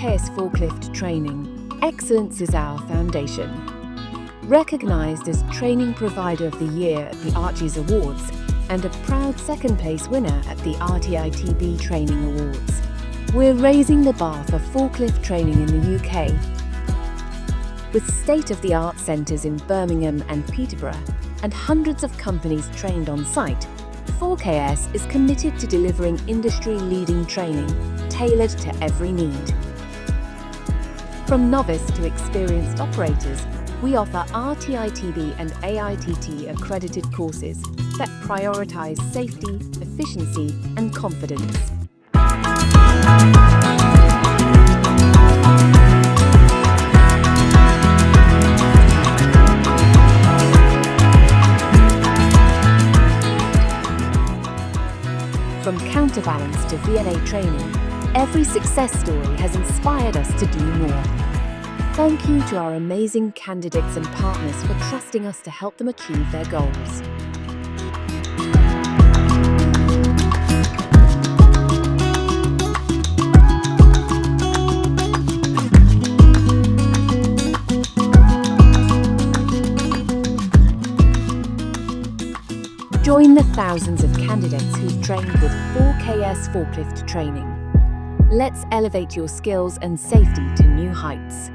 4KS Forklift Training, excellence is our foundation. Recognised as Training Provider of the Year at the Archies Awards and a proud second place winner at the RTITB Training Awards, we're raising the bar for forklift training in the UK. With state-of-the-art centres in Birmingham and Peterborough and hundreds of companies trained on site, 4KS is committed to delivering industry-leading training tailored to every need. From novice to experienced operators, we offer RTITB and AITT accredited courses that prioritise safety, efficiency and confidence. From Counterbalance to VNA training, every success story has inspired us to do more. Thank you to our amazing candidates and partners for trusting us to help them achieve their goals. Join the thousands of candidates who've trained with 4KS Forklift Training. Let's elevate your skills and safety to new heights.